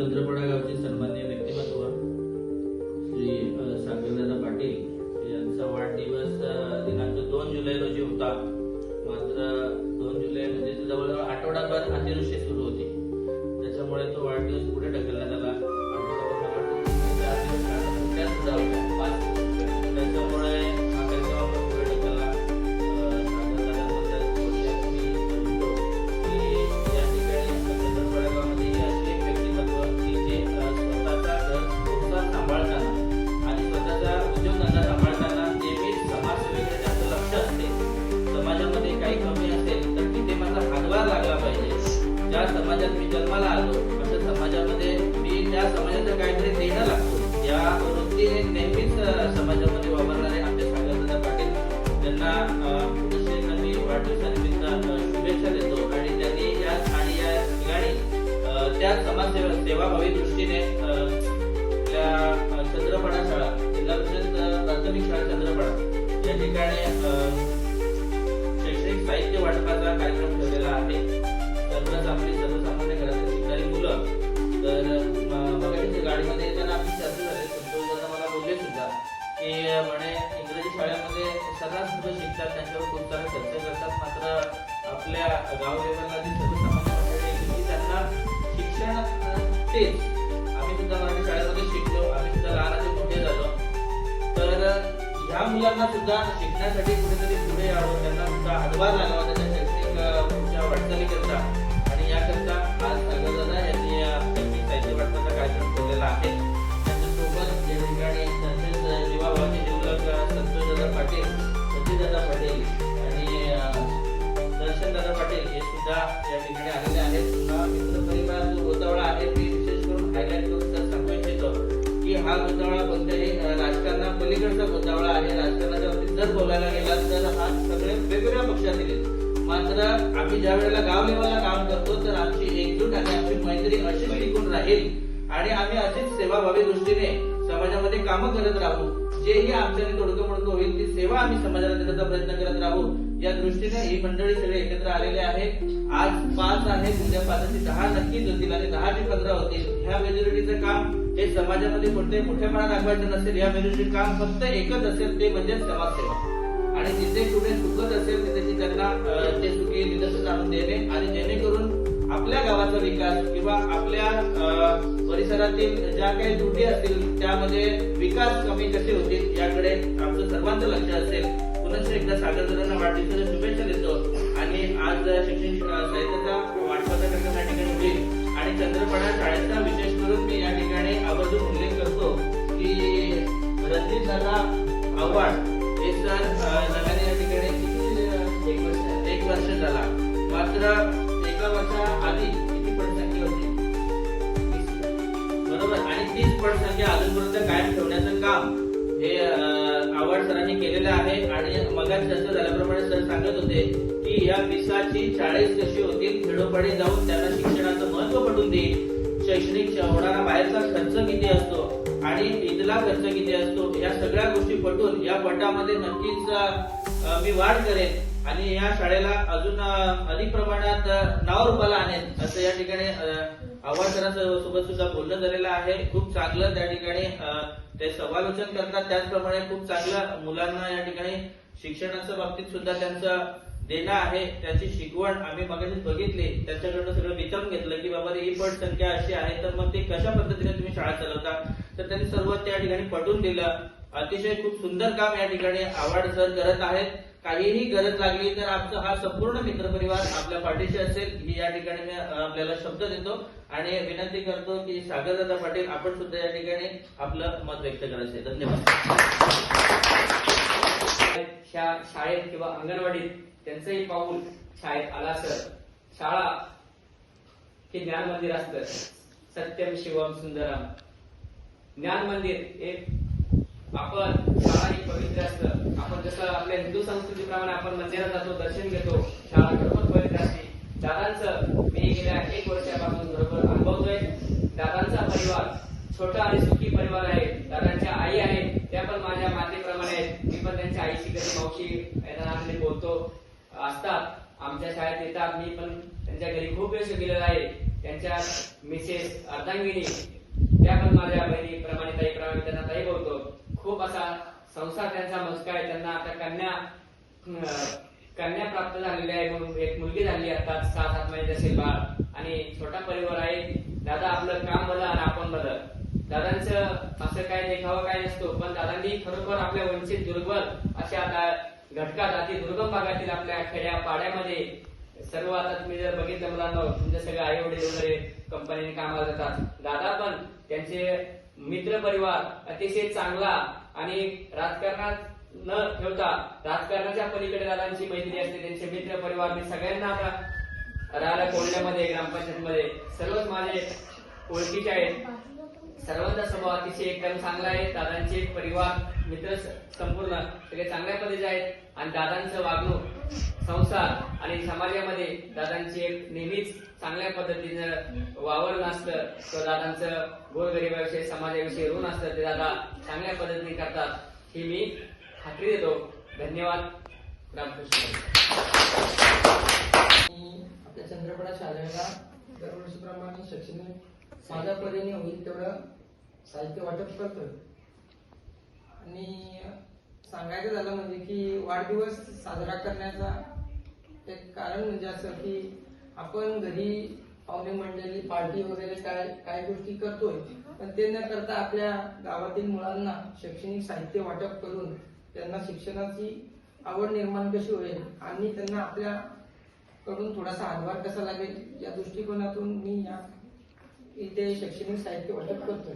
चंद्रपडा गावचे सन्माननीय व्यक्तिमत्व श्री सागरदादा पाटील यांचा वाढदिवस दिनांक 2 जुलै रोजी होता. मात्र 2 जुलै म्हणजे जवळजवळ आठवडाभर अतिवृष्टी सुरू होती. त्याच्यामुळे तो वाढदिवस पुढे ढकलण्यात आला. त्याच्यामुळे हा कार्यक्रम आपण पुढे ढकलला. या ठिकाणी चंद्रपडा गावामध्ये असे एक व्यक्तिमत्व की जे स्वतःचा घर सांभाळताना आणि स्वतःचा उद्योगधंदा सांभाळताना नेहमीच समाजसेवेकडे जास्त लक्ष असते. समाजामध्ये काही कमी असेल तर तिथे माझा हातभार लागला पाहिजे. ज्या समाजात मी जन्माला आलो अशा समाजामध्ये मी त्या समाजाचं काहीतरी देणं लागतो या वृत्तीने नेहमीच समाजामध्ये वावरणारे आमचे सागरदादा पाटील त्यांना मी वाढदिवसानिमित्त शुभेच्छा देतो. आणि त्यांनी या ठिकाणी त्या सेवाभावी दृष्टीने चंद्रपडा शाळा जिल्हा परिषद प्राथमिक शाळा चंद्रपडा या ठिकाणी शैक्षणिक साहित्य वाटपाचा कार्यक्रम ठेवलेला आहे. सर्वसामान्य घरातील शिकणारी मुलं तर मगाशी गाडीमध्ये येताना आम्ही चर्चा झाली. संतोषदादा मला बोलले सुद्धा की म्हणे इंग्रजी शाळेमध्ये सर्रास मुलं शिकतात, त्यांच्यावर खूप सारा खर्च करतात. मात्र आपल्या गाव लेवलला जी सर्वसामान्य मंडळी की त्यांना शिक्षण तेच आम्ही सुद्धा मराठी शाळेमध्ये शिकलो, आम्ही सुद्धा लहानाचे मोठे झालो. तर ह्या मुलांना सुद्धा शिकण्यासाठी कुठेतरी पुढे यावं, त्यांना सुद्धा हातभार लागावा त्याच्या शैक्षणिक पुढच्या वाटचालीकरता. आणि याकरता आज सागरदादा यांनी शैक्षणिक साहित्य वाटपाचा कार्यक्रम ठेवलेला आहे. त्यांच्यासोबत या ठिकाणी तसेच जीवाभावाचे जीवलग संतोषदादा पाटील, सतीदादा पाटील आणि दर्शनदादा पाटील हे सुद्धा या ठिकाणी आलेले आहेत. मित्रपरिवार जो गोतावळा आहे मी विशेष करून हायलाइट करून तर सांगू इच्छितो की हा गोतावळा कोणत्याही राजकारणा पलीकडचा गोतावळा आहे. राजकारणाच्या बाबतीत जर बोलायला गेला तर हा सगळे वेगवेगळ्या पक्षातील. मात्र आम्ही ज्या वेळेला गाव लेवलला काम करतो तर आमची एकजूट आणि आमची मैत्री अशीच टिकून राहील आणि आम्ही अशीच सेवाभावी दृष्टीने समाजामध्ये कामं करत राहू. जेही आमच्याने तोडकं मोडकं होईल ती सेवा आम्ही समाजाला देण्याचा प्रयत्न करत राहू. या दृष्टीने ही मंडळी सगळे एकत्र आलेले आहे. आज 5 आहेत, उद्या 5ची 10 नक्कीच होतील आणि 10चे 15 होतील. ह्या मेजॉरिटीचं काम हे समाजामध्ये कोणत्याही मोठेपणा दाखवायचं नसेल. या मेजॉरिटीचं काम फक्त एकच असेल ते म्हणजे समाजसेवा. आणि जिथे कुठे चुकत असेल तिथे त्यांना ते चुकी निदर्शनास आणून देणे आणि जेणेकरून आपल्या गावाचा विकास किंवा आपल्या परिसरातील ज्या काही त्रुटी असतील त्यामध्ये विकास कमी कसे होतील याकडे आमचं सर्वांचं लक्ष असेल. पुन्हा एकदा सागरदादांना वाढदिवसाच्या शुभेच्छा देतो. आणि आज शैक्षणिक साहित्याचा वाटपाचा कार्यक्रम या ठिकाणी होईल आणि चंद्रपडा शाळेचा विशेष करून मी या ठिकाणी आवर्जून उल्लेख करतो की रणजित दादा आव्हाड हे सर नव्याने या ठिकाणी 1 वर्ष झाला. मात्र 1 वर्षा आधी किती पटसंख्या होती? बरोबर. आणि 30 पटसंख्या अजूनपर्यंत कायम ठेवण्याचं काम हे आव्हाड सरांनी केलेलं आहे. आणि मगाशी चर्चा झाल्याप्रमाणे सर सांगत होते की या 20ची 40 कशी होतील, खेडोपाडी जाऊन त्यांना शिक्षणाचं महत्व पटवून देईल. शैक्षणिक होणारा बाहेरचा खर्च किती असतो आणि इथला खर्च किती असतो या सगळ्या गोष्टी पटवून या पटामध्ये नक्कीच मी वाढ करेन आणि या शाळेला अजून अधिक प्रमाणात नाव रूपाला आणेन असं या ठिकाणी आव्हाड सरांसोबत सुद्धा बोलणं झालेलं आहे. खूप चांगलं त्या ठिकाणी ते समालोचन करतात. त्याचप्रमाणे खूप चांगलं मुलांना या ठिकाणी शिक्षणाच्या बाबतीत सुद्धा त्यांचं देणं आहे. त्यांची शिकवण आम्ही मगाशीच बघितली. त्यांच्याकडनं सगळं विचारून घेतलं की बाबा ही पट संख्या अशी आहे तर मग ते कशा पद्धतीने तुम्ही शाळा चालवता. तर त्यांनी सर्व त्या ठिकाणी पटवून दिलं. अतिशय खूप सुंदर काम या ठिकाणी आव्हाड सर करत आहेत. काहीही गरज लागली तर आमचा हा संपूर्ण मित्रपरिवार आपल्या पाठीशी असेल ही या ठिकाणी मी आपल्याला शब्द देतो आणि विनंती करतो की सागरदादा पाटील आपण सुद्धा या ठिकाणी आपलं मत व्यक्त करायचे. धन्यवाद. शाळेत किंवा अंगणवाडीत त्यांचंही पाऊल शाळेत आला सर. शाळा हे ज्ञान मंदिर असतं. सत्यम शिवम सुंदरम. ज्ञान मंदिर एक आपण शाळा ही पवित्र असतं. आपण जसं आपल्या हिंदू संस्कृतीप्रमाणे आपण मंदिरात जातो, दर्शन घेतो, शाळा खरोखर पवित्र असते. दादांचं मी गेल्या 1 वर्षापासून बरोबर अनुभवतोय. दादांचा परिवार छोटा आणि सुखी परिवार आहे. दादांच्या आई आहेत त्या पण माझ्या मातेप्रमाणे आहेत. मी पण त्यांच्या आईशी कधी मावशी यांना बोलतो असतात. आमच्या शाळेत येतात. मी पण त्यांच्या घरी खूप वेळ गेलेला आहे. त्यांच्या मिसेस अर्धांगिनी, त्या पण माझ्या बहिणी प्रमाणे त्यांना ताई बोलतो. खूप असा संसार त्यांचा मस्का आहे. त्यांना आता कन्या प्राप्त झालेली आहे, म्हणून एक मुलगी झाली आता 6-7 महिन्याची असेल बाळ, आणि छोटा परिवार आहे. दादा आपलं काम भलं आणि आपण भलं. दादांचं असं काय देखावा काय नसतो, पण दादांनी खरोखर आपल्या वंचित दुर्बल अशा आता घटकात अति दुर्गम भागातील आपल्या खेड्या पाड्यामध्ये सर्व, आता तुम्ही जर बघितलं मुलांना, तुमचे सगळे आई वडील वगैरे कंपनीने कामाला जातात. दादा पण त्यांचे मित्र परिवार अतिशय चांगला, आणि राजकारणात न ठेवता राजकारणाच्या पलीकडे दादांची मैत्री असते. त्यांचे मित्र परिवार मी सगळ्यांना आता राहिला कोल्ह्यामध्ये ग्रामपंचायत मध्ये सर्वच माझे ओळखीचे आहेत. सर्वांचा स्वभाव अतिशय एकदम चांगला आहे. दादांचे परिवार मित्र संपूर्ण सगळे चांगल्या पद्धतीचे आहेत, आणि दादांचं वागणूक संसार आणि समाजामध्ये दादांची एक नेहमीच चांगल्या पद्धतीनं वावरणं असतं, किंवा दादांचं गोरगरिबाविषयी समाजाविषयी ऋण असतं, ते दादा चांगल्या पद्धतीने करतात ही मी खात्री देतो. धन्यवाद. रामकृष्ण. आपल्या चंद्रपडा शाळेला दरवर्षीप्रमाणे शैक्षणिक माझ्या परीने होईल तेवढं साहित्य वाटप करतोय. आणि सांगायचं झालं म्हणजे की वाढदिवस साजरा करण्याचा एक कारण म्हणजे असं की आपण घरी पाहुणे मंडळी पार्टी वगैरे काय गोष्टी करतोय, पण ते न करता आपल्या गावातील मुलांना शैक्षणिक साहित्य वाटप करून त्यांना शिक्षणाची आवड निर्माण कशी होईल आणि त्यांना आपल्याकडून थोडासा हातभार कसा लागेल या दृष्टिकोनातून मी इथे शैक्षणिक साहित्य वाटप करतोय.